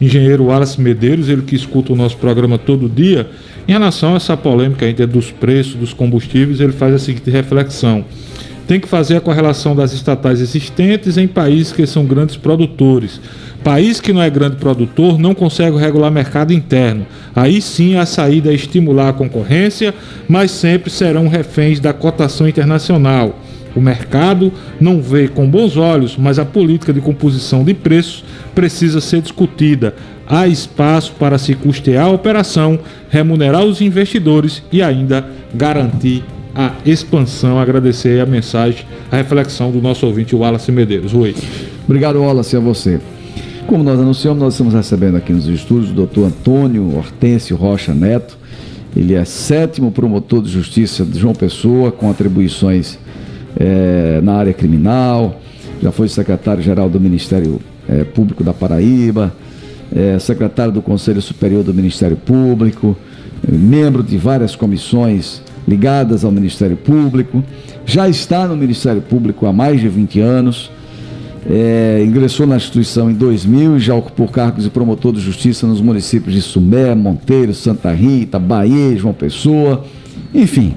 engenheiro Wallace Medeiros, ele que escuta o nosso programa todo dia. Em relação a essa polêmica ainda dos preços dos combustíveis, ele faz a seguinte reflexão: tem que fazer a correlação das estatais existentes em países que são grandes produtores. País que não é grande produtor não consegue regular mercado interno. Aí sim a saída é estimular a concorrência, mas sempre serão reféns da cotação internacional. O mercado não vê com bons olhos, mas a política de composição de preços precisa ser discutida. Há espaço para se custear a operação, remunerar os investidores e ainda garantir a expansão. Agradecer a mensagem, a reflexão do nosso ouvinte Wallace Medeiros. Oi. Obrigado, Wallace, a você. Como nós anunciamos, nós estamos recebendo aqui nos estúdios o doutor Antônio Hortêncio Rocha Neto. Ele é 7º promotor de justiça de João Pessoa, com atribuições na área criminal, já foi secretário-geral do Ministério Público da Paraíba, secretário do Conselho Superior do Ministério Público, membro de várias comissões ligadas ao Ministério Público, já está no Ministério Público há mais de 20 anos, ingressou na instituição em 2000 e já ocupou cargos de promotor de justiça nos municípios de Sumé, Monteiro, Santa Rita, Bahia, João Pessoa, enfim,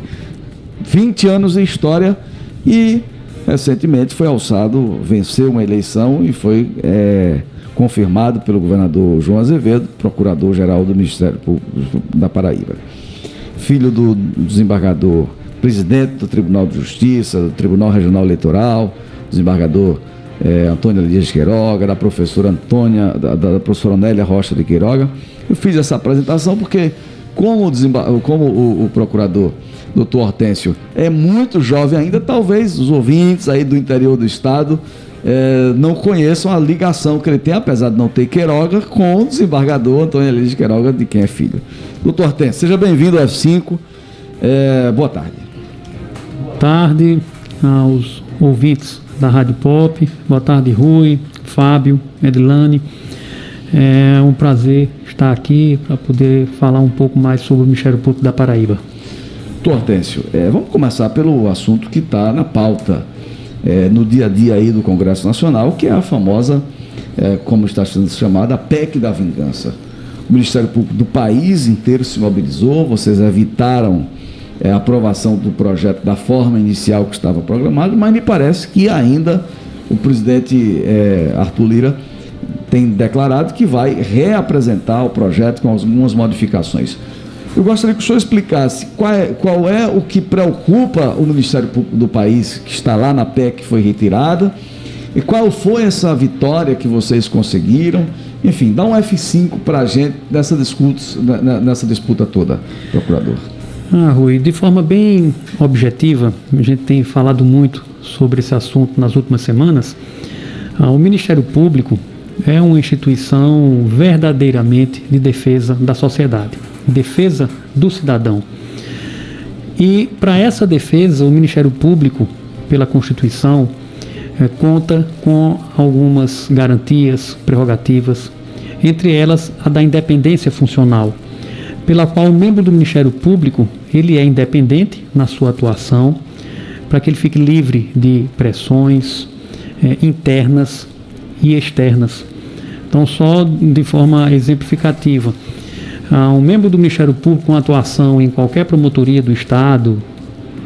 20 anos de história. E recentemente foi alçado, venceu uma eleição e foi confirmado pelo governador João Azevedo, procurador-geral do Ministério Público da Paraíba. Filho do desembargador, presidente do Tribunal de Justiça, do Tribunal Regional Eleitoral, desembargador Antônio Elias de Queiroga, da professora da professora Nélia Rocha de Queiroga. Eu fiz essa apresentação porque, como o procurador doutor Hortêncio é muito jovem ainda, talvez os ouvintes aí do interior do estado não conheçam a ligação que ele tem, apesar de não ter Queiroga, com o desembargador Antônio Elias de Queiroga, de quem é filho. Doutor Hortêncio, seja bem-vindo ao F5. Boa tarde. Boa tarde aos ouvintes da Rádio Pop. Boa tarde, Rui, Fábio, Edilane. É um prazer estar aqui para poder falar um pouco mais sobre o Ministério Público da Paraíba. Doutor Hortêncio, vamos começar pelo assunto que está na pauta no dia a dia aí do Congresso Nacional, que é a famosa, como está sendo chamada, a PEC da vingança. O Ministério Público do país inteiro se mobilizou, vocês evitaram a aprovação do projeto da forma inicial que estava programado, mas me parece que ainda o presidente Arthur Lira tem declarado que vai reapresentar o projeto com algumas modificações. Eu gostaria que o senhor explicasse qual é o que preocupa o Ministério Público do país, que está lá na PEC que foi retirada, e qual foi essa vitória que vocês conseguiram. Enfim, dá um F5 para a gente nessa disputa toda, procurador. Rui, de forma bem objetiva, a gente tem falado muito sobre esse assunto nas últimas semanas. O Ministério Público é uma instituição verdadeiramente de defesa da sociedade, defesa do cidadão. E para essa defesa, o Ministério Público, pela Constituição, conta com algumas garantias, prerrogativas, entre elas a da independência funcional, pela qual o membro do Ministério Público ele é independente na sua atuação, para que ele fique livre de pressões internas e externas. Então, só de forma exemplificativa, um membro do Ministério Público com atuação em qualquer promotoria do Estado,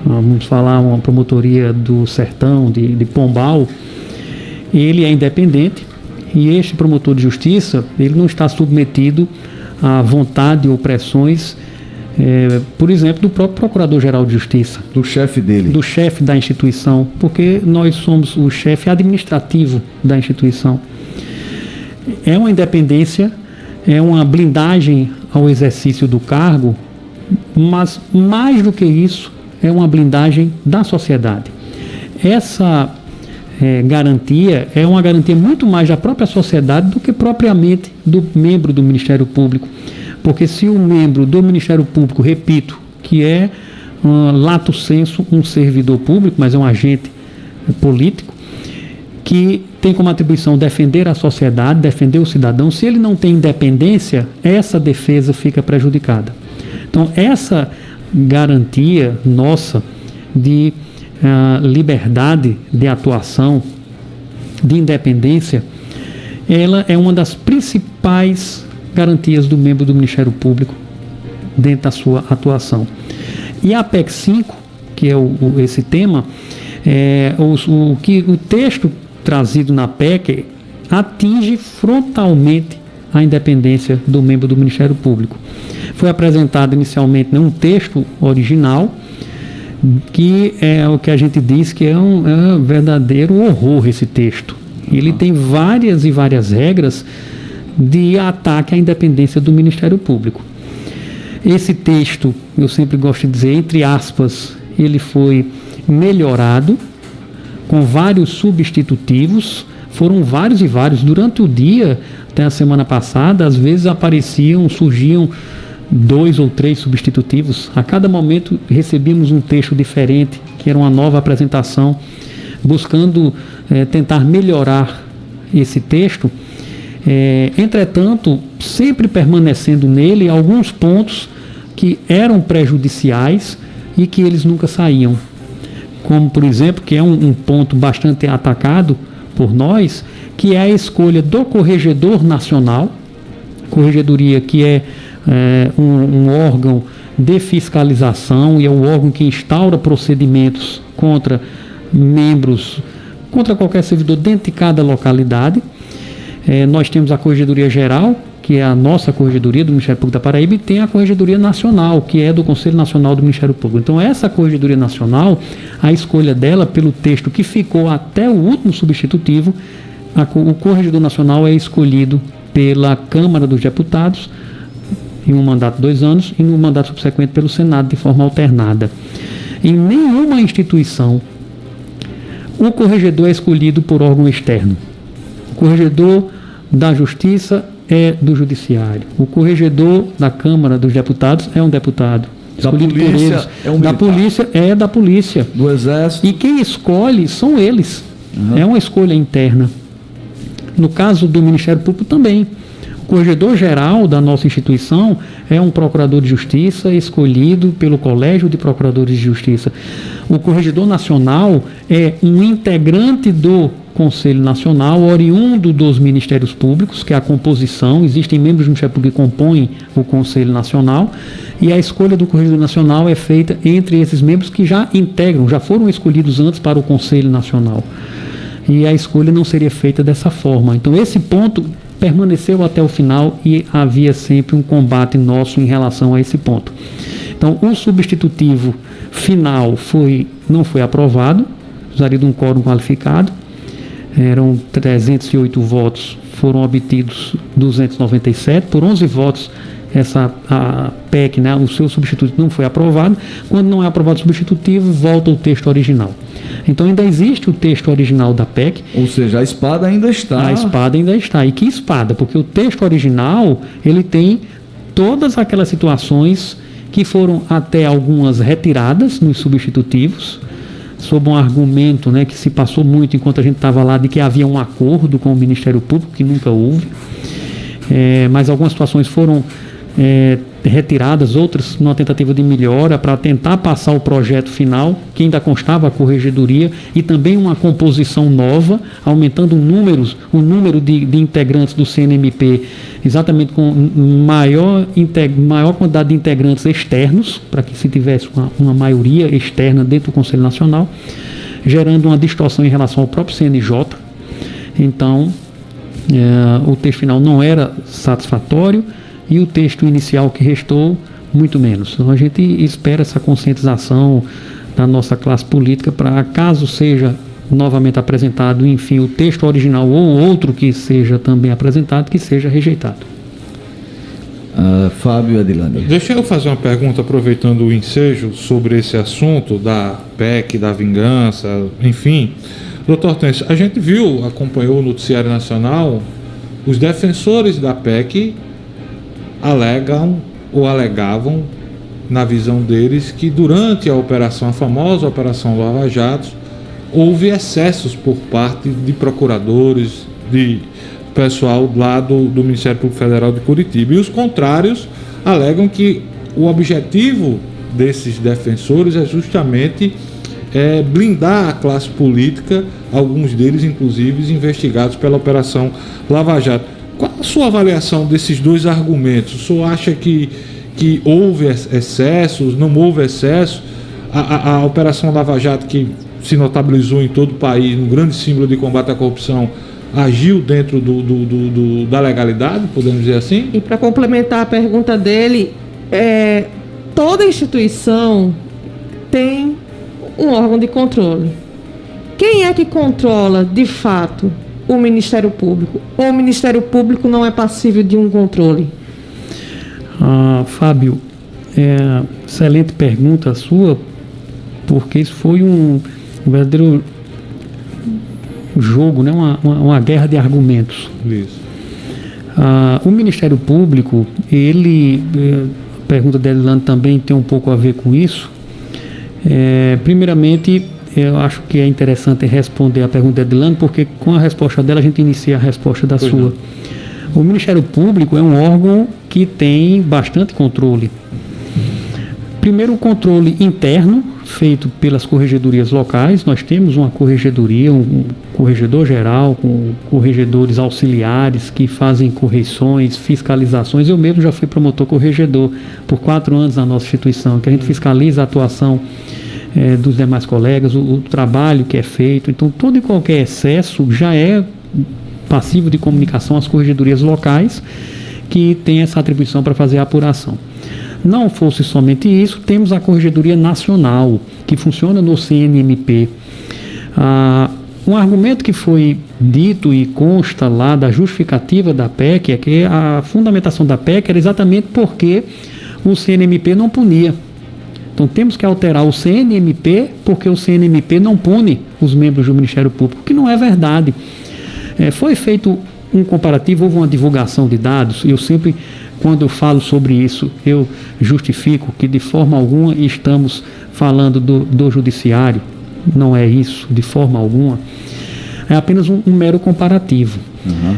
vamos falar uma promotoria do Sertão, de Pombal, ele é independente e este promotor de justiça, ele não está submetido à vontade ou pressões, por exemplo, do próprio Procurador-Geral de Justiça. Do chefe dele. Do chefe da instituição, porque nós somos o chefe administrativo da instituição. É uma independência, é uma blindagem ao exercício do cargo, mas mais do que isso, é uma blindagem da sociedade. Essa garantia é uma garantia muito mais da própria sociedade do que propriamente do membro do Ministério Público. Porque se o membro do Ministério Público, repito, que é lato sensu um servidor público, mas é um agente político, que tem como atribuição defender a sociedade, defender o cidadão, se ele não tem independência, essa defesa fica prejudicada. Então, essa garantia nossa de liberdade de atuação, de independência, ela é uma das principais garantias do membro do Ministério Público dentro da sua atuação. E a PEC 5, que é esse tema, o texto trazido na PEC atinge frontalmente a independência do membro do Ministério Público. Foi apresentado inicialmente um texto original, que é o que a gente diz que é um verdadeiro horror esse texto. Ele tem várias e várias regras de ataque à independência do Ministério Público. Esse texto, eu sempre gosto de dizer, entre aspas, ele foi melhorado com vários substitutivos. Foram vários e vários. Durante o dia, até a semana passada, às vezes surgiam 2 ou 3 substitutivos. A cada momento recebíamos um texto diferente, que era uma nova apresentação, buscando tentar melhorar esse texto. Entretanto, sempre permanecendo nele alguns pontos que eram prejudiciais e que eles nunca saíam. Como, por exemplo, que é um ponto bastante atacado por nós, que é a escolha do Corregedor Nacional, Corregedoria que é um órgão de fiscalização e é o órgão que instaura procedimentos contra membros, contra qualquer servidor dentro de cada localidade. Nós temos a Corregedoria Geral, que é a nossa Corregedoria do Ministério Público da Paraíba, e tem a Corregedoria Nacional, que é do Conselho Nacional do Ministério Público. Então, essa Corregedoria Nacional, a escolha dela pelo texto que ficou até o último substitutivo, o Corregedor Nacional é escolhido pela Câmara dos Deputados, em um mandato de 2 anos, e no mandato subsequente pelo Senado, de forma alternada. Em nenhuma instituição, o corregedor é escolhido por órgão externo. O corregedor da Justiça é do Judiciário. O corregedor da Câmara dos Deputados é um deputado. Escolhido por eles. Da polícia é da polícia. Do Exército. E quem escolhe são eles. É uma escolha interna. No caso do Ministério Público também. O corregedor-geral da nossa instituição é um procurador de justiça escolhido pelo Colégio de Procuradores de Justiça. O corregedor nacional é um integrante do Conselho Nacional, oriundo dos Ministérios Públicos, que é a composição. Existem membros do Ministério Público que compõem o Conselho Nacional, e a escolha do Corregedor Nacional é feita entre esses membros que já integram, já foram escolhidos antes para o Conselho Nacional. E a escolha não seria feita dessa forma. Então, esse ponto permaneceu até o final e havia sempre um combate nosso em relação a esse ponto. Então, o substitutivo final não foi aprovado, precisaria de um quórum qualificado. Eram 308 votos, foram obtidos 297, por 11 votos a PEC, o seu substitutivo não foi aprovado. Quando não é aprovado o substitutivo, volta o texto original. Então ainda existe o texto original da PEC. Ou seja, a espada ainda está. A espada ainda está. E que espada? Porque o texto original, ele tem todas aquelas situações que foram até algumas retiradas nos substitutivos, sob um argumento que se passou muito enquanto a gente estava lá, de que havia um acordo com o Ministério Público, que nunca houve. Mas algumas situações foram retiradas, outras numa tentativa de melhora para tentar passar o projeto final, que ainda constava a corregedoria, e também uma composição nova, aumentando o número de integrantes do CNMP, exatamente com maior quantidade de integrantes externos, para que se tivesse uma maioria externa dentro do Conselho Nacional, gerando uma distorção em relação ao próprio CNJ. Então, o texto final não era satisfatório, e o texto inicial que restou, muito menos. Então a gente espera essa conscientização da nossa classe política para, caso seja novamente apresentado, enfim, o texto original ou outro que seja também apresentado, que seja rejeitado. Fábio Adilânia. Deixa eu fazer uma pergunta, aproveitando o ensejo sobre esse assunto da PEC, da vingança, enfim. Doutor Hortêncio, a gente acompanhou o noticiário nacional, os defensores da PEC alegavam, na visão deles, que durante a famosa Operação Lava Jato, houve excessos por parte de procuradores, de pessoal lá do Ministério Público Federal de Curitiba. E os contrários alegam que o objetivo desses defensores é justamente blindar a classe política, alguns deles, inclusive, investigados pela Operação Lava Jato. Qual a sua avaliação desses dois argumentos? O senhor acha que houve excessos, não houve excesso? A Operação Lava Jato, que se notabilizou em todo o país, um grande símbolo de combate à corrupção, agiu dentro da legalidade, podemos dizer assim? E para complementar a pergunta dele, toda instituição tem um órgão de controle. Quem é que controla, de fato, o Ministério Público? Ou o Ministério Público não é passível de um controle? Fábio, excelente pergunta a sua, porque isso foi um verdadeiro jogo, né? uma guerra de argumentos. Isso. O Ministério Público, a pergunta da Edilane também tem um pouco a ver com isso. Primeiramente, eu acho que é interessante responder a pergunta da Edilane, porque com a resposta dela a gente inicia a resposta da sua. O Ministério Público é um órgão que tem bastante controle. Primeiro, o controle interno, feito pelas corregedorias locais. Nós temos uma corregedoria, um corregedor geral, com corregedores auxiliares que fazem correções, fiscalizações. Eu mesmo já fui promotor corregedor por 4 anos na nossa instituição, que a gente fiscaliza a atuação dos demais colegas, o trabalho que é feito. Então, todo e qualquer excesso já é passivo de comunicação às corregedorias locais, que tem essa atribuição para fazer a apuração. Não fosse somente isso, temos a Corregedoria Nacional, que funciona no CNMP. Um argumento que foi dito e consta lá da justificativa da PEC é que a fundamentação da PEC era exatamente porque o CNMP não punia. Então temos que alterar o CNMP porque o CNMP não pune os membros do Ministério Público, que não é verdade. Foi feito um comparativo, houve uma divulgação de dados, e eu sempre, quando eu falo sobre isso, eu justifico que de forma alguma estamos falando do judiciário. Não é isso, de forma alguma. É apenas um mero comparativo.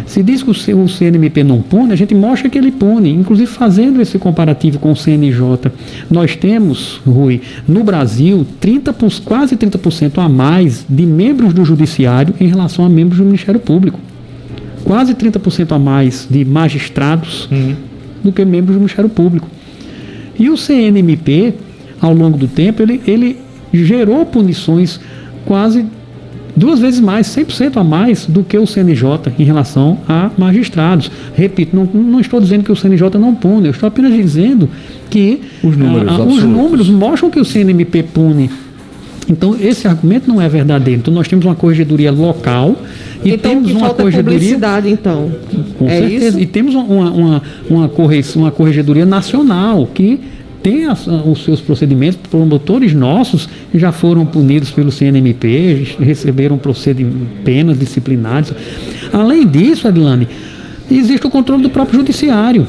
Se diz que o CNMP não pune, a gente mostra que ele pune, inclusive fazendo esse comparativo com o CNJ. Nós temos, Rui, no Brasil, quase 30% a mais de membros do judiciário em relação a membros do Ministério Público. Quase 30% a mais de magistrados do que membros do Ministério Público. E o CNMP, ao longo do tempo, ele gerou punições quase 2 vezes mais, 100% a mais do que o CNJ em relação a magistrados. Repito, não estou dizendo que o CNJ não pune, eu estou apenas dizendo que os números mostram que o CNMP pune. Então, esse argumento não é verdadeiro. Então, nós temos uma corregedoria local e então, temos uma corregedoria... publicidade, então. Com certeza. Isso? E temos uma corregedoria nacional que tem os seus procedimentos. Promotores nossos já foram punidos pelo CNMP, receberam penas disciplinares. Além disso, Edilane, existe o controle do próprio judiciário.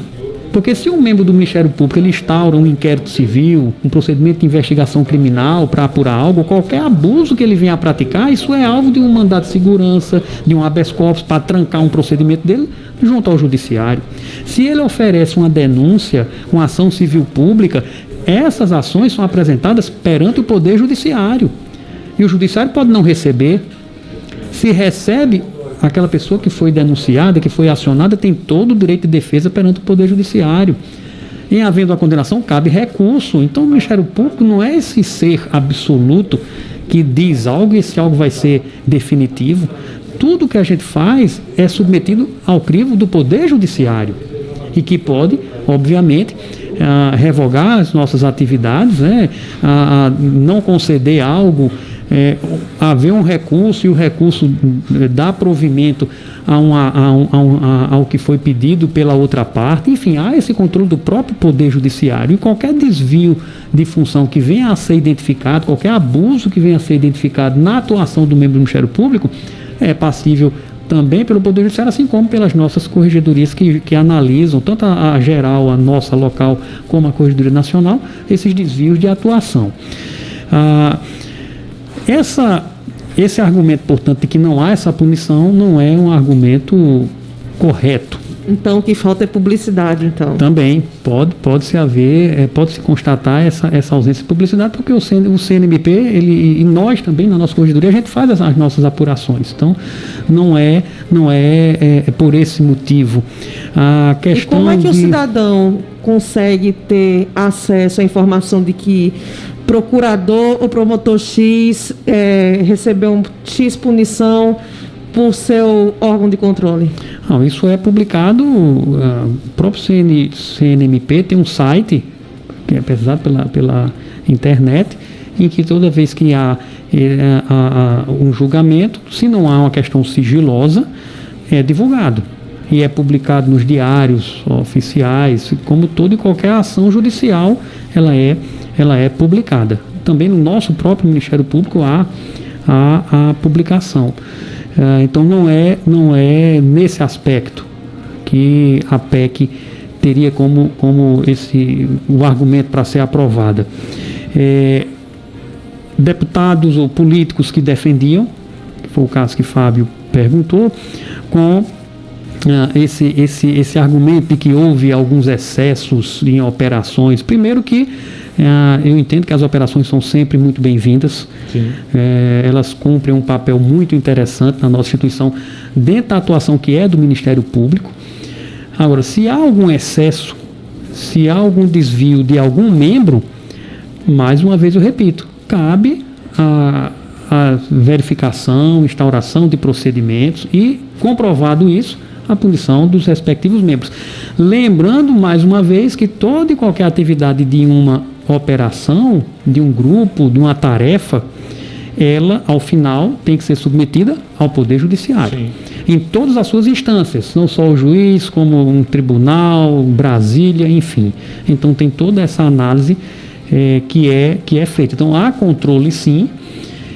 Porque se um membro do Ministério Público ele instaura um inquérito civil, um procedimento de investigação criminal para apurar algo, qualquer abuso que ele venha a praticar, isso é alvo de um mandado de segurança, de um habeas corpus para trancar um procedimento dele junto ao judiciário. Se ele oferece uma denúncia, uma ação civil pública, essas ações são apresentadas perante o Poder Judiciário. E o Judiciário pode não receber. Se recebe, aquela pessoa que foi denunciada, que foi acionada, tem todo o direito de defesa perante o Poder Judiciário. Em havendo a condenação, cabe recurso. Então, o Ministério Público não é esse ser absoluto que diz algo e esse algo vai ser definitivo. Tudo que a gente faz é submetido ao crivo do Poder Judiciário e que pode, obviamente, revogar as nossas atividades, não conceder algo, haver um recurso e o recurso dá provimento ao que foi pedido pela outra parte. Enfim, há esse controle do próprio Poder Judiciário e qualquer desvio de função que venha a ser identificado, qualquer abuso que venha a ser identificado na atuação do membro do Ministério Público é passível também pelo Poder Judiciário, assim como pelas nossas corregedorias que analisam, tanto a geral, a nossa local, como a Corregedoria Nacional, esses desvios de atuação. Esse argumento, portanto, de que não há essa punição, não é um argumento correto. Então, o que falta é publicidade, então. Também pode-se constatar essa ausência de publicidade, porque o CNMP, e nós também, na nossa corregedoria, a gente faz as nossas apurações. Então, não é por esse motivo. A questão e como é que o cidadão consegue ter acesso à informação de que procurador ou promotor X recebeu um X punição por seu órgão de controle? Não, isso é publicado, o próprio CNMP tem um site, que é pesquisado pela internet, em que toda vez que há um julgamento, se não há uma questão sigilosa, é divulgado. E é publicado nos diários oficiais, como toda e qualquer ação judicial, ela é publicada. Também no nosso próprio Ministério Público há a publicação. Então não é nesse aspecto que a PEC teria como o argumento para ser aprovada. Deputados ou políticos que defendiam, que foi o caso que Fábio perguntou, com esse argumento de que houve alguns excessos em operações. Primeiro que eu entendo que as operações são sempre muito bem-vindas. Elas cumprem um papel muito interessante na nossa instituição, dentro da atuação que é do Ministério Público. Agora, se há algum excesso, se há algum desvio de algum membro, mais uma vez eu repito, cabe a verificação, instauração de procedimentos e, comprovado isso, a punição dos respectivos membros. Lembrando, mais uma vez, que toda e qualquer atividade de uma operação, de um grupo, de uma tarefa, ela, ao final, tem que ser submetida ao Poder Judiciário. Sim. Em todas as suas instâncias, não só o juiz, como um tribunal, Brasília, enfim. Então, tem toda essa análise que é feita. Então, há controle, sim.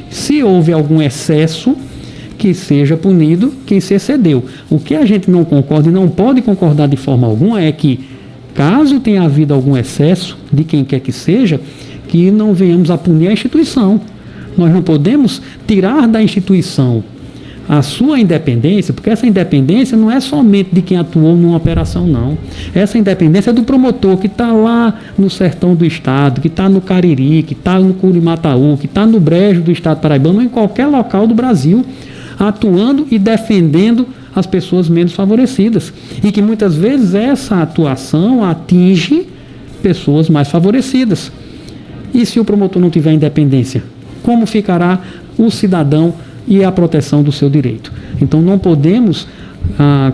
Se houve algum excesso, que seja punido quem se excedeu. O que a gente não concorda e não pode concordar de forma alguma é que, caso tenha havido algum excesso de quem quer que seja, que não venhamos a punir a instituição. Nós não podemos tirar da instituição a sua independência, porque essa independência não é somente de quem atuou numa operação, não. Essa independência é do promotor que está lá no sertão do estado, que está no Cariri, que está no Curimataú, que está no Brejo do estado paraibano, ou em qualquer local do Brasil, atuando e defendendo as pessoas menos favorecidas. E que muitas vezes essa atuação atinge pessoas mais favorecidas. E se o promotor não tiver independência, como ficará o cidadão e a proteção do seu direito? Então não podemos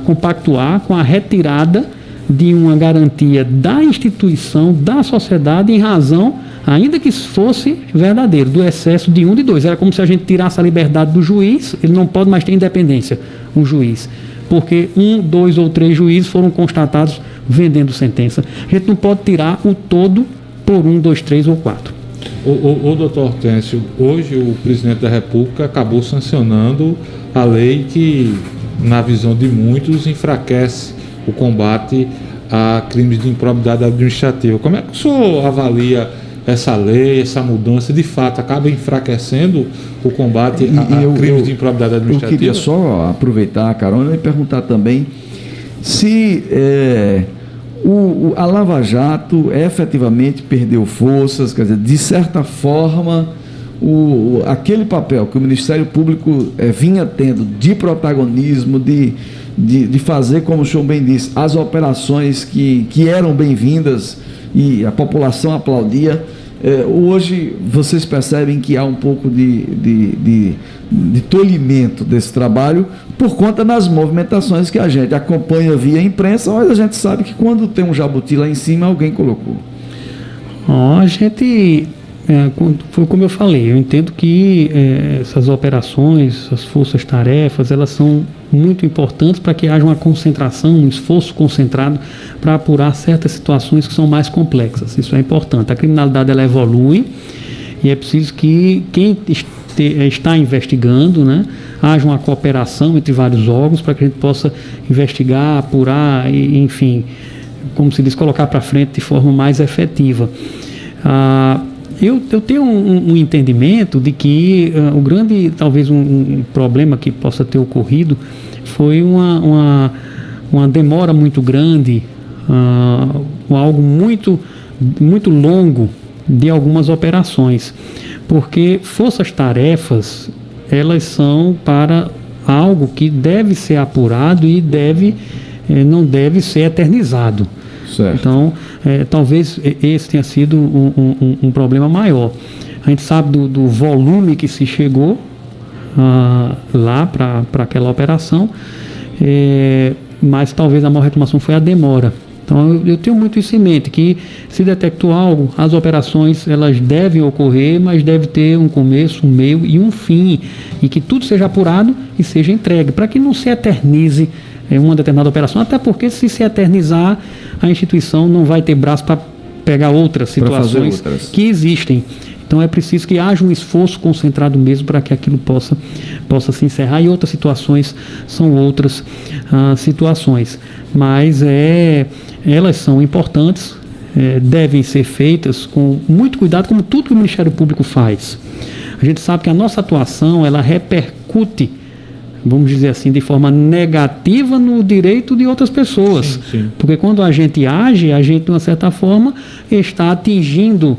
compactuar com a retirada de uma garantia da instituição, da sociedade, em razão, ainda que fosse verdadeiro, do excesso de um de dois. Era como se a gente tirasse a liberdade do juiz, ele não pode mais ter independência, um juiz, porque 1, 2 ou 3 juízes foram constatados vendendo sentença. A gente não pode tirar o todo por 1, 2, 3 ou 4. O doutor Hortêncio, hoje o presidente da República acabou sancionando a lei que, na visão de muitos, enfraquece o combate a crimes de improbidade administrativa. Como é que o senhor avalia essa lei, essa mudança? De fato, acaba enfraquecendo o combate a crimes de improbidade administrativa? Eu queria só aproveitar a carona e perguntar também se a Lava Jato efetivamente perdeu forças, quer dizer, de certa forma, aquele papel que o Ministério Público vinha tendo de protagonismo, de fazer, como o senhor bem disse, as operações que eram bem-vindas e a população aplaudia. Hoje vocês percebem que há um pouco de tolimento desse trabalho por conta das movimentações que a gente acompanha via imprensa, mas a gente sabe que quando tem um jabuti lá em cima, alguém colocou. A gente, foi como eu falei, eu entendo que essas operações, as forças-tarefas, elas são muito importantes para que haja uma concentração, um esforço concentrado para apurar certas situações que são mais complexas. Isso é importante. A criminalidade, ela evolui e é preciso que quem está investigando, né, haja uma cooperação entre vários órgãos para que a gente possa investigar, apurar e, enfim, como se diz, colocar para frente de forma mais efetiva. Eu tenho um entendimento de que o grande, talvez um problema que possa ter ocorrido foi uma uma demora muito grande, algo muito, muito longo de algumas operações, porque forças-tarefas, elas são para algo que deve ser apurado e não deve ser eternizado. Certo. Então, talvez esse tenha sido um problema maior. A gente sabe do volume que se chegou lá para aquela operação, mas talvez a maior reclamação foi a demora. Então, eu tenho muito isso em mente, que se detectou algo, as operações elas devem ocorrer, mas deve ter um começo, um meio e um fim, e que tudo seja apurado e seja entregue, para que não se eternize uma determinada operação, até porque se eternizar, a instituição não vai ter braço para pegar outras situações que existem. Então é preciso que haja um esforço concentrado mesmo para que aquilo possa se encerrar, e outras situações são outras situações. Mas elas são importantes, devem ser feitas com muito cuidado, como tudo que o Ministério Público faz. A gente sabe que a nossa atuação, ela repercute, vamos dizer assim, de forma negativa no direito de outras pessoas. Sim, sim. Porque quando a gente age, a gente, de uma certa forma, está atingindo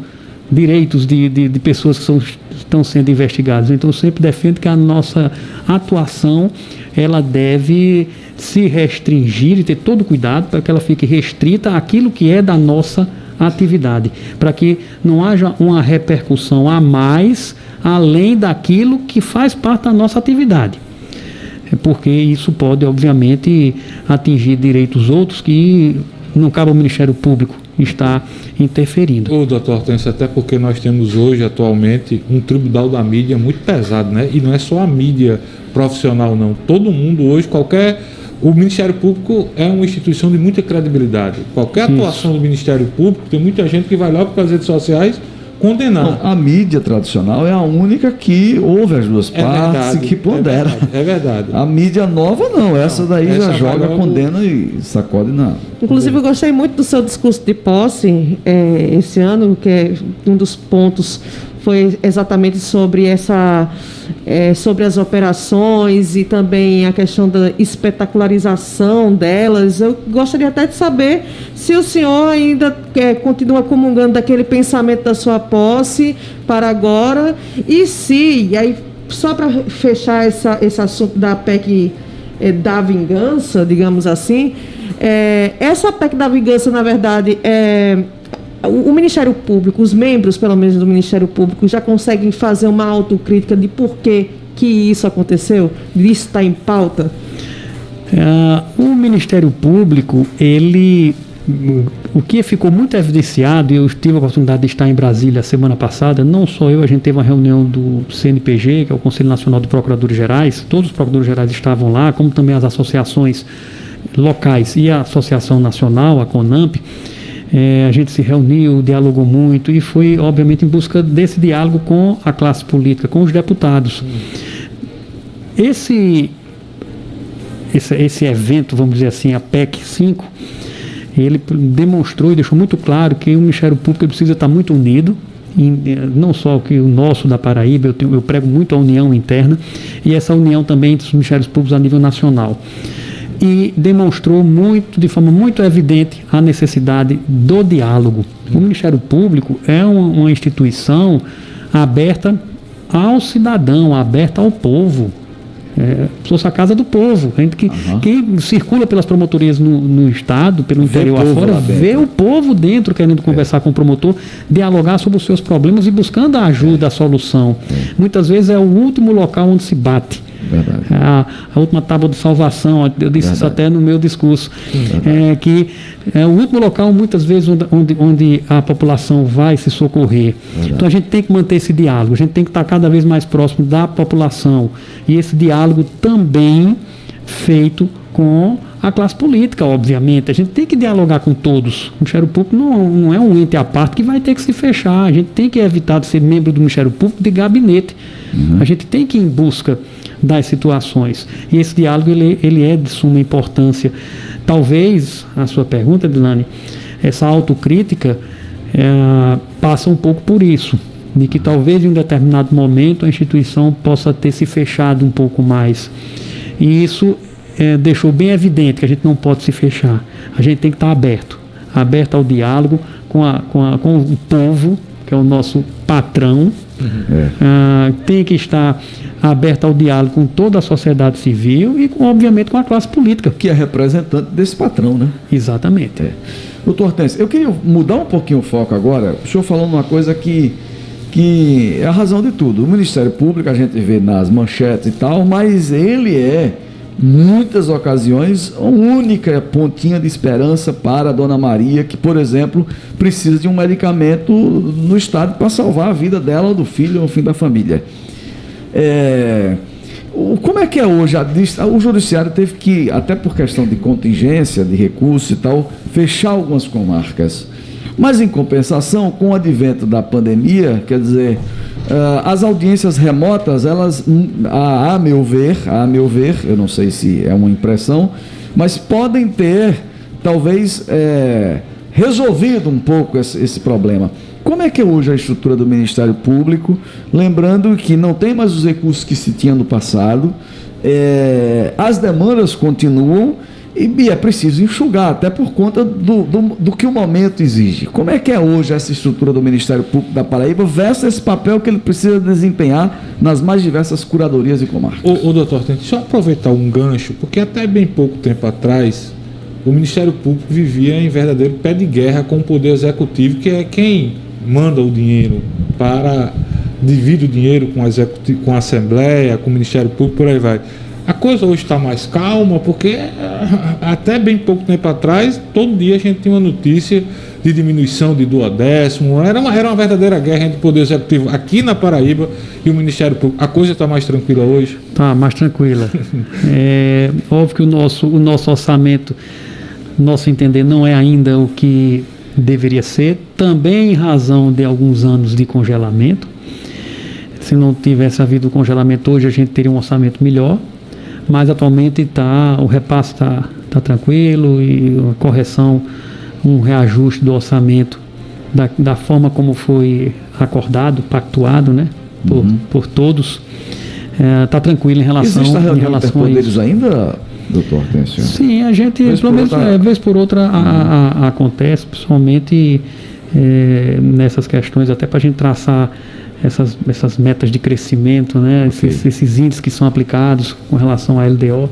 direitos de pessoas que estão sendo investigadas. Então, eu sempre defendo que a nossa atuação, ela deve se restringir e ter todo cuidado para que ela fique restrita àquilo que é da nossa atividade, para que não haja uma repercussão a mais, além daquilo que faz parte da nossa atividade. Porque isso pode, obviamente, atingir direitos outros que não cabe ao Ministério Público estar interferindo. Ô, doutor Hortêncio, até porque nós temos hoje, atualmente, um tribunal da mídia muito pesado, né? E não é só a mídia profissional, não. Todo mundo hoje, o Ministério Público é uma instituição de muita credibilidade. Qualquer atuação do Ministério Público, tem muita gente que vai lá para as redes sociais condenar. Não, a mídia tradicional é a única que ouve as duas partes e que pondera. É verdade. A mídia nova não, essa daí já joga, condena e sacode na... Inclusive, eu gostei muito do seu discurso de posse esse ano, que é um dos pontos foi exatamente sobre sobre as operações e também a questão da espetacularização delas. Eu gostaria até de saber se o senhor ainda continua comungando daquele pensamento da sua posse para agora, e aí, só para fechar esse assunto da PEC da vingança, digamos assim, essa PEC da vingança, na verdade, o Ministério Público, os membros, pelo menos, do Ministério Público, já conseguem fazer uma autocrítica de por que isso aconteceu? Isso está em pauta? O Ministério Público, o que ficou muito evidenciado, e eu tive a oportunidade de estar em Brasília semana passada, não só eu, a gente teve uma reunião do CNPG, que é o Conselho Nacional de Procuradores Gerais, todos os procuradores gerais estavam lá, como também as associações locais e a Associação Nacional, a CONAMP. A gente se reuniu, dialogou muito e foi, obviamente, em busca desse diálogo com a classe política, com os deputados. Esse evento, vamos dizer assim, a PEC 5, ele demonstrou e deixou muito claro que o Ministério Público precisa estar muito unido, não só que o nosso da Paraíba, eu prego muito a união interna, e essa união também entre os Ministérios Públicos a nível nacional. E demonstrou de forma muito evidente a necessidade do diálogo. O Ministério Público é uma instituição aberta ao cidadão, aberta ao povo. Fosse a casa do povo. Quem circula pelas promotorias no estado, pelo interior afora, vê o povo dentro querendo conversar com o promotor, dialogar sobre os seus problemas e buscando a ajuda, a solução. Muitas vezes é o último local onde se bate. A última tábua de salvação, eu disse isso até no meu discurso, que é o último local muitas vezes onde a população vai se socorrer. Então a gente tem que manter esse diálogo, a gente tem que estar cada vez mais próximo da população, e esse diálogo também feito com a classe política, obviamente. A gente tem que dialogar com todos. O Ministério Público não é um ente à parte que vai ter que se fechar. A gente tem que evitar de ser membro do Ministério Público de gabinete. A gente tem que ir em busca das situações. E esse diálogo ele é de suma importância. Talvez, a sua pergunta, Dilane, essa autocrítica passa um pouco por isso, de que talvez em um determinado momento a instituição possa ter se fechado um pouco mais. E isso deixou bem evidente que a gente não pode se fechar. A gente tem que estar aberto ao diálogo com o povo, que é o nosso patrão. Tem que estar aberto ao diálogo com toda a sociedade civil e, obviamente, com a classe política. Que é representante desse patrão, né? Exatamente. Doutor Hortêncio, eu queria mudar um pouquinho o foco agora. O senhor falando uma coisa que é a razão de tudo. O Ministério Público a gente vê nas manchetes e tal, mas ele é, muitas ocasiões, a única pontinha de esperança para a Dona Maria, que, por exemplo, precisa de um medicamento no estado para salvar a vida dela ou do filho ou, enfim, da família. Como é que é hoje? O judiciário teve que, até por questão de contingência, de recurso e tal, fechar algumas comarcas. Mas, em compensação, com o advento da pandemia, quer dizer, as audiências remotas, elas, a meu ver, eu não sei se é uma impressão, mas podem ter, talvez, resolvido um pouco esse problema. Como é que é hoje a estrutura do Ministério Público? Lembrando que não tem mais os recursos que se tinha no passado, as demandas continuam e é preciso enxugar, até por conta do que o momento exige. Como é que é hoje essa estrutura do Ministério Público da Paraíba versus esse papel que ele precisa desempenhar nas mais diversas curadorias e comarcas? Doutor, deixa eu aproveitar um gancho, porque até bem pouco tempo atrás o Ministério Público vivia em verdadeiro pé de guerra com o Poder Executivo, que é quem manda o dinheiro divide o dinheiro com o Executivo, com a Assembleia, com o Ministério Público, por aí vai. A coisa hoje está mais calma, porque até bem pouco tempo atrás, todo dia a gente tinha uma notícia de diminuição de 1/10. Era uma verdadeira guerra entre o Poder Executivo aqui na Paraíba e o Ministério Público. A coisa está mais tranquila hoje? Está mais tranquila. Óbvio que o nosso orçamento, nosso entender, não é ainda o que deveria ser, também em razão de alguns anos de congelamento. Se não tivesse havido o congelamento hoje, a gente teria um orçamento melhor, mas atualmente o repasse está tranquilo e a correção, um reajuste do orçamento da forma como foi acordado, pactuado, né, por todos, está tranquilo em relação, existe a reunião em relação de poderes ainda, doutor Hortêncio? Sim, a gente, pelo menos, vez por outra, acontece, principalmente nessas questões, até para a gente traçar essas metas de crescimento, né? Okay. Esses índices que são aplicados com relação à LDO.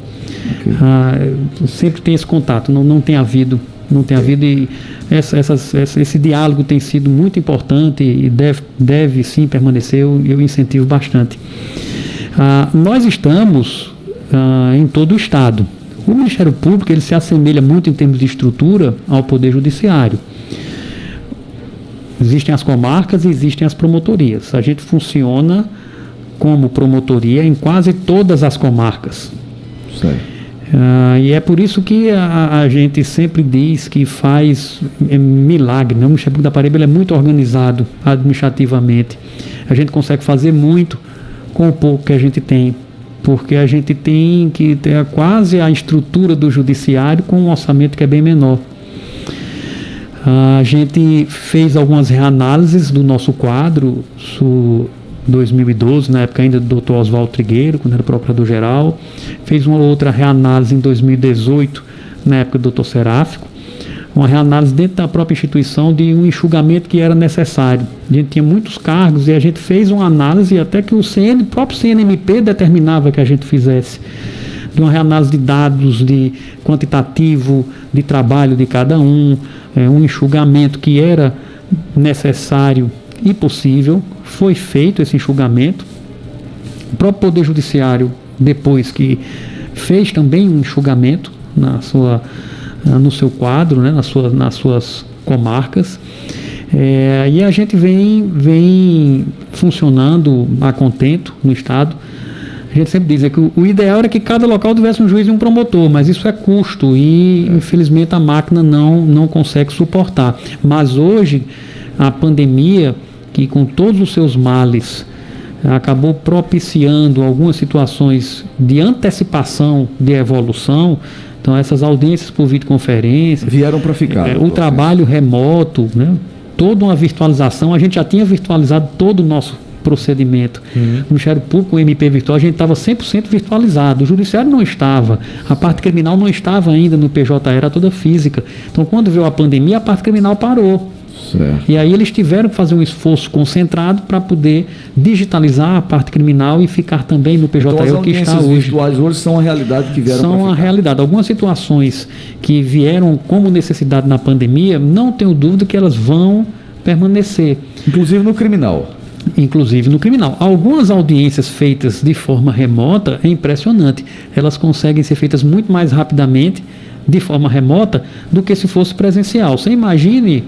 Okay. Sempre tem esse contato, não tem havido e esse diálogo tem sido muito importante e deve sim permanecer, eu incentivo bastante. Nós estamos em todo o Estado. O Ministério Público ele se assemelha muito em termos de estrutura ao Poder Judiciário. Existem as comarcas e existem as promotorias. A gente funciona como promotoria em quase todas as comarcas. E é por isso que a gente sempre diz que faz milagre, né? O Ministério Público da Paraíba ele é muito organizado administrativamente. A gente consegue fazer muito com o pouco que a gente tem, porque a gente tem que ter quase a estrutura do judiciário com um orçamento que é bem menor. A gente fez algumas reanálises do nosso quadro 2012, na época ainda do Dr. Oswaldo Trigueiro, quando era procurador-geral. Fez uma outra reanálise em 2018, na época do Dr. Seráfico. Uma reanálise dentro da própria instituição de um enxugamento que era necessário. A gente tinha muitos cargos e a gente fez uma análise até que o próprio CNMP determinava que a gente fizesse. De uma reanálise de dados, de quantitativo, de trabalho de cada um enxugamento que era necessário e possível. Foi feito esse enxugamento. O próprio Poder Judiciário, depois que fez também um enxugamento no seu quadro, né, nas suas comarcas, e a gente vem funcionando a contento no Estado. A gente sempre diz que o ideal era que cada local tivesse um juiz e um promotor, mas isso é custo e, infelizmente, a máquina não consegue suportar. Mas hoje, a pandemia, que com todos os seus males, acabou propiciando algumas situações de antecipação de evolução. Então, essas audiências por videoconferência vieram para ficar. O trabalho remoto, né? Toda uma virtualização. A gente já tinha virtualizado todo o nosso procedimento. No Ministério Público, o MP virtual, a gente estava 100% virtualizado. O Judiciário não estava. A parte criminal não estava ainda no PJ, era toda física. Então, quando veio a pandemia, a parte criminal parou. Certo. E aí eles tiveram que fazer um esforço concentrado para poder digitalizar a parte criminal e ficar também no PJE, Então, que está as hoje. virtuais hoje são a realidade que vieram. São a realidade. Algumas situações que vieram como necessidade na pandemia, não tenho dúvida que elas vão permanecer. Inclusive no criminal. Inclusive no criminal. Algumas audiências feitas de forma remota é impressionante. Elas conseguem ser feitas muito mais rapidamente de forma remota do que se fosse presencial. Você imagine,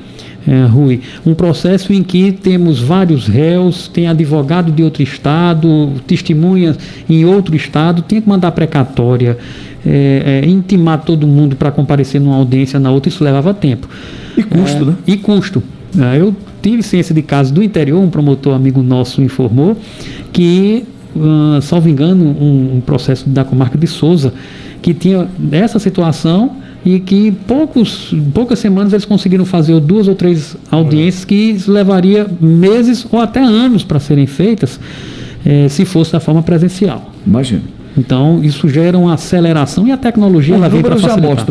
Rui, um processo em que temos vários réus, tem advogado de outro estado, testemunhas em outro estado, tem que mandar precatória, intimar todo mundo para comparecer numa audiência na outra, isso levava tempo. E custo, né? E custo. Eu tive ciência de casos do interior, um promotor amigo nosso informou que, salvo engano, um processo da comarca de Sousa, que tinha essa situação e que poucas semanas eles conseguiram fazer 2 ou 3 audiências que levaria meses ou até anos para serem feitas, se fosse da forma presencial. Imagina. Então, isso gera uma aceleração e a tecnologia ela vem para facilitar.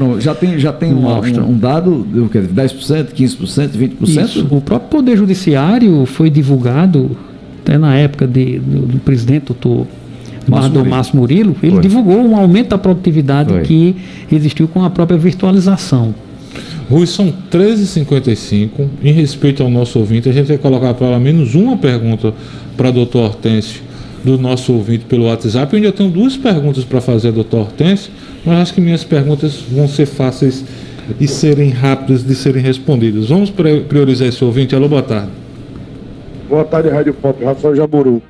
Já tem um dado de 10%, 15%, 20%? Isso. O próprio Poder Judiciário foi divulgado, até na época do presidente, doutor Márcio Murilo, ele divulgou um aumento da produtividade que existiu com a própria virtualização. Rui, são 13h55. Em respeito ao nosso ouvinte, a gente vai colocar pelo menos uma pergunta para o doutor Hortêncio, do nosso ouvinte pelo WhatsApp. Eu ainda tenho 2 perguntas para fazer ao doutor Hortêncio, mas acho que minhas perguntas vão ser fáceis e serem rápidas de serem respondidas. Vamos priorizar esse ouvinte. Alô, boa tarde. Boa tarde, Rádio Pop, Rafael Jaburu.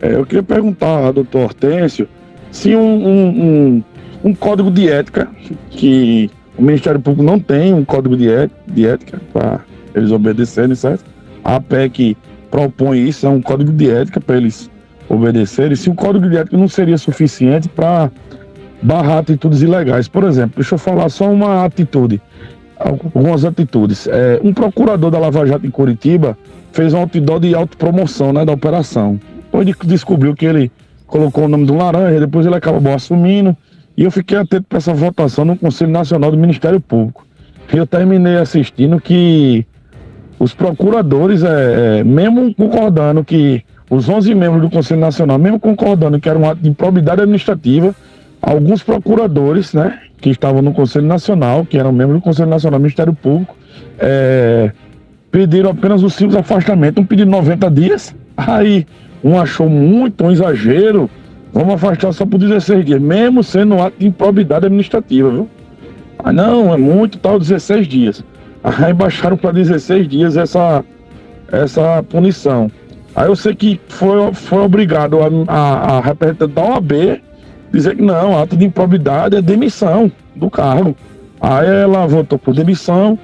Eu queria perguntar ao doutor Hortêncio se um código de ética, que o Ministério Público não tem um código de ética para eles obedecerem, certo? A PEC propõe isso, é um código de ética para eles obedecerem. Se o código de ética não seria suficiente para barrar atitudes ilegais. Por exemplo, deixa eu falar só uma atitude, algumas atitudes. Um procurador da Lava Jato em Curitiba fez um outdoor de autopromoção, né, da operação. Depois descobriu que ele colocou o nome do laranja, depois ele acabou assumindo, e eu fiquei atento para essa votação no Conselho Nacional do Ministério Público. E eu terminei assistindo que os procuradores, mesmo concordando que os 11 membros do Conselho Nacional, mesmo concordando que era um ato de improbidade administrativa, alguns procuradores, né, que estavam no Conselho Nacional, que eram membros do Conselho Nacional do Ministério Público, pediram apenas o simples afastamento, um pedido de 90 dias, aí um achou muito um exagero, vamos afastar só por 16 dias, mesmo sendo um ato de improbidade administrativa, viu? Ah, não, é muito, tal, 16 dias. Aí baixaram para 16 dias essa punição. Aí eu sei que foi obrigado a representante da OAB dizer que não, ato de improbidade é demissão do cargo. Aí ela votou por demissão,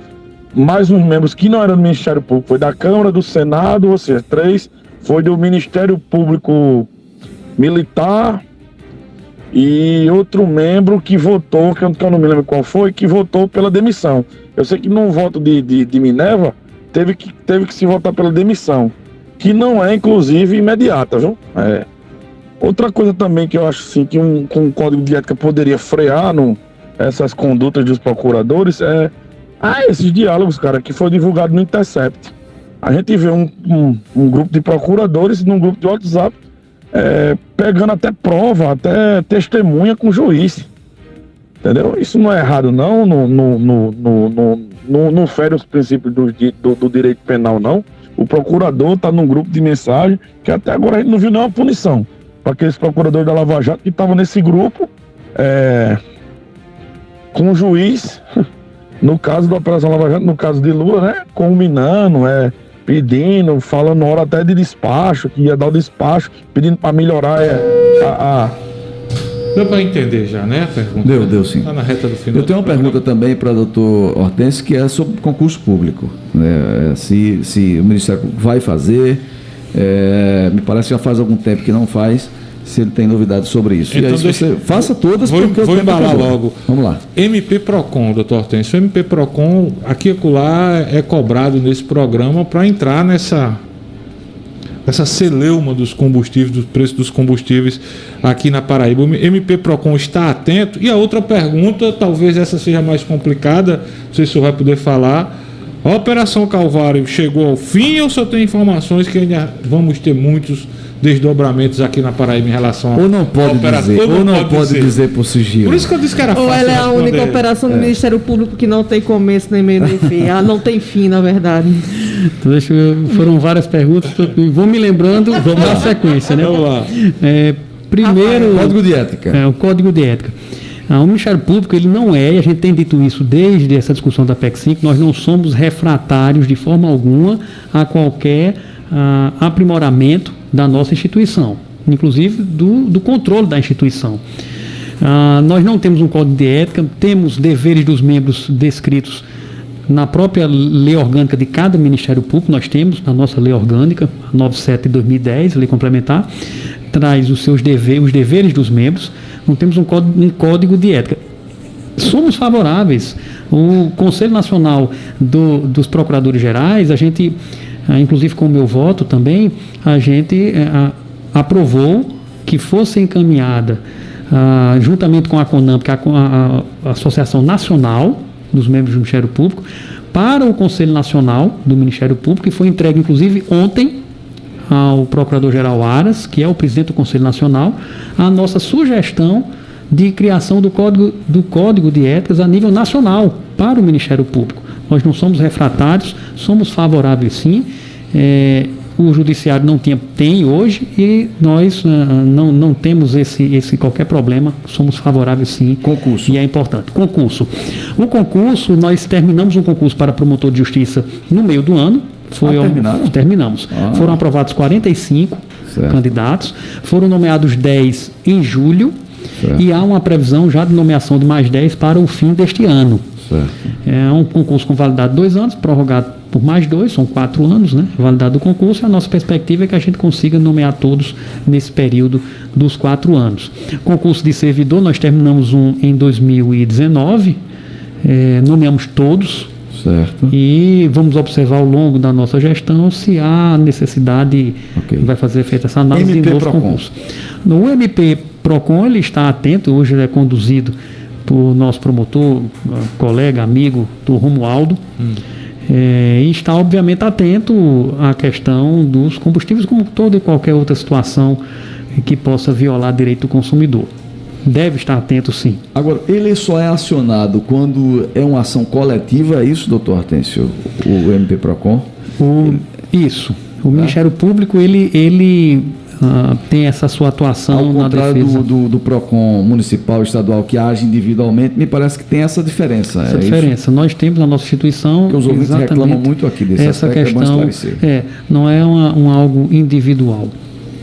mais uns membros que não eram do Ministério Público, foi da Câmara, do Senado, ou seja, 3, foi do Ministério Público Militar e outro membro que votou, que eu não me lembro qual foi, que votou pela demissão. Eu sei que no voto de Minerva teve que se votar pela demissão, que não é, inclusive, imediata, viu? Outra coisa também que eu acho assim, que um código de ética poderia frear essas condutas dos procuradores esses diálogos, cara, que foi divulgado no Intercept. A gente vê um grupo de procuradores num grupo de WhatsApp pegando até prova, até testemunha com o juiz. Entendeu? Isso não é errado, não fere os princípios do direito penal, não. O procurador está num grupo de mensagem que até agora a gente não viu nenhuma punição para aqueles procuradores da Lava Jato que estavam nesse grupo com o juiz, no caso da Operação Lava Jato, no caso de Lula, né, culminando, pedindo, falando hora até de despacho, que ia dar o despacho, pedindo para melhorar Deu para entender já, né, a pergunta? Deu sim. Está na reta do final. Eu tenho uma pergunta também para o doutor Hortêncio, que é sobre concurso público. Né? Se o Ministério Público vai fazer, me parece que já faz algum tempo que não faz, se ele tem novidades sobre isso. Então, e aí, você faça todas, porque vou embalar logo. Vamos lá. MP Procon, doutor Hortêncio. O MP Procon, aqui e acolá, é cobrado nesse programa para entrar essa celeuma dos combustíveis, dos preços dos combustíveis aqui na Paraíba. O MP Procon está atento? E a outra pergunta, talvez essa seja mais complicada, não sei se o senhor vai poder falar. A Operação Calvário chegou ao fim ou só tem informações que ainda vamos ter muitos desdobramentos aqui na Paraíba em relação a... Ou não pode dizer por sigilo. Por isso que eu disse que era fácil. Ou ela é a única responder. operação do Ministério Público que não tem começo nem meio nem fim. Ela não tem fim, na verdade. Então, foram várias perguntas, vou me lembrando, vamos dar sequência, né? Vamos lá. Primeiro, Código de ética. o Código de Ética. O Ministério Público, ele não é, e a gente tem dito isso desde essa discussão da PEC 5, nós não somos refratários de forma alguma a qualquer aprimoramento da nossa instituição, inclusive do controle da instituição. Nós não temos um Código de Ética, temos deveres dos membros descritos na própria lei orgânica de cada Ministério Público. Nós temos na nossa lei orgânica, a 97 de 2010, lei complementar, traz os deveres dos membros. Não temos um código de ética. Somos favoráveis. O Conselho Nacional dos Procuradores Gerais, a gente, inclusive com o meu voto também, a gente aprovou que fosse encaminhada, juntamente com a CONAMP, que é a Associação Nacional dos Membros do Ministério Público, para o Conselho Nacional do Ministério Público, e foi entregue, inclusive, ontem, ao Procurador-Geral Aras, que é o presidente do Conselho Nacional, a nossa sugestão de criação do Código de Éticas a nível nacional para o Ministério Público. Nós não somos refratários, somos favoráveis sim. O Judiciário tem hoje e nós não temos esse qualquer problema, somos favoráveis sim. Concurso. E é importante. Concurso. O concurso, nós terminamos um concurso para promotor de justiça no meio do ano. Terminamos. Foram aprovados 45 candidatos, foram nomeados 10 em julho, e há uma previsão já de nomeação de mais 10 para o fim deste ano. É um concurso com validade de 2 anos, prorrogado por mais 2, são 4 anos, né? Validade do concurso, e a nossa perspectiva é que a gente consiga nomear todos nesse período dos 4 anos. Concurso de servidor, nós terminamos em 2019, nomeamos todos. Certo. E vamos observar ao longo da nossa gestão se há necessidade, vai fazer feita essa análise de novo concurso. No MP Procon, ele está atento, hoje ele é conduzido por nosso promotor, colega, amigo do Romualdo, e está obviamente atento à questão dos combustíveis, como toda e qualquer outra situação que possa violar direito do consumidor. Deve estar atento, sim. Agora, ele só é acionado quando é uma ação coletiva, é isso, doutor Hortêncio, o MP Procon? Isso. O Ministério Público, ele tem essa sua atuação na defesa. Ao contrário do Procon municipal, estadual, que age individualmente, me parece que tem essa diferença. Essa diferença. Isso? Nós temos na nossa instituição... Porque os ouvintes reclamam muito aqui desse essa aspecto, questão, é bom esclarecer. Não é algo individual.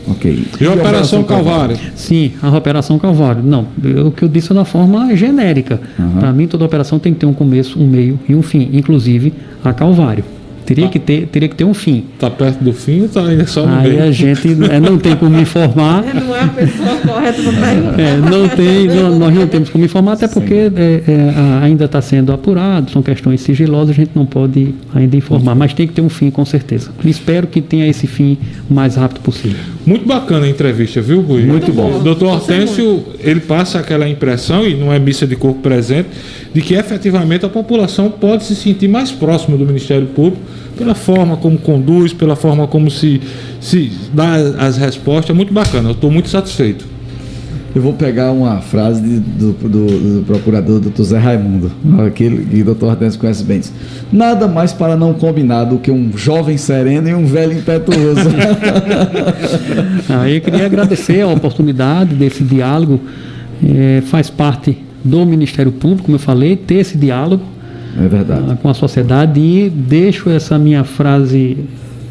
Ok. E a Operação Calvário? Sim, a Operação Calvário. Não, o que eu disse é da forma genérica. Para mim, toda operação tem que ter um começo, um meio e um fim, inclusive a Calvário. Teria que ter um fim. Está perto do fim ou está ainda só no meio? Aí a gente não tem como informar. Não é a pessoa correta para perguntar. Nós não temos como informar, até porque ainda está sendo apurado, são questões sigilosas, a gente não pode ainda informar, mas tem que ter um fim, com certeza. Espero que tenha esse fim o mais rápido possível. Muito bacana a entrevista, viu, Rui? Muito bom. O doutor Hortêncio, ele passa aquela impressão, e não é missa de corpo presente, de que efetivamente a população pode se sentir mais próxima do Ministério Público pela forma como conduz, pela forma como se dá as respostas. É muito bacana, eu estou muito satisfeito. Eu vou pegar uma frase do procurador Dr. Zé Raimundo, aquele que o Dr. Hortêncio conhece bem. Nada mais para não combinar do que um jovem sereno e um velho impetuoso. Eu queria agradecer a oportunidade desse diálogo, faz parte do Ministério Público, como eu falei, ter esse diálogo com a sociedade, e deixo essa minha frase,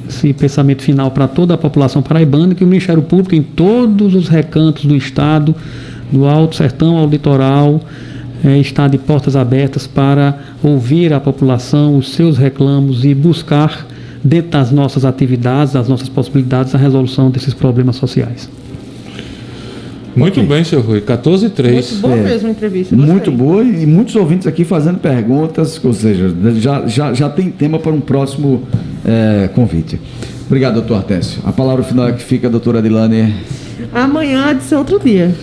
esse pensamento final para toda a população paraibana, que o Ministério Público, em todos os recantos do Estado, do Alto Sertão ao Litoral, está de portas abertas para ouvir a população, os seus reclamos e buscar, dentro das nossas atividades, das nossas possibilidades, a resolução desses problemas sociais. Muito bem, senhor Rui. 14h03. Muito boa mesmo a entrevista. Muito boa, e muitos ouvintes aqui fazendo perguntas, ou seja, já tem tema para um próximo convite. Obrigado, doutor Hortêncio. A palavra final é que fica, doutora Adilane. Amanhã há de ser outro dia.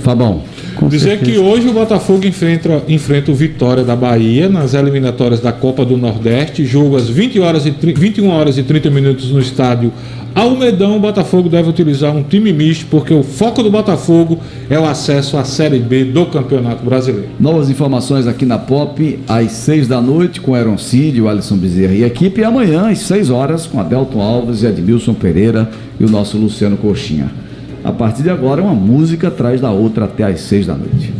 Fabão. Dizer que hoje o Botafogo enfrenta o Vitória da Bahia nas eliminatórias da Copa do Nordeste, jogo às 21 horas e 30 minutos no estádio Almedão. O Botafogo deve utilizar um time misto, porque o foco do Botafogo é o acesso à Série B do Campeonato Brasileiro. Novas informações aqui na Pop, às 6 da noite, com Aaron Cid, o Alisson Bezerra e a equipe, e amanhã, às 6 horas, com Adelton Alves e Edmilson Pereira e o nosso Luciano Coxinha. A partir de agora, uma música atrás da outra até às 6 da noite.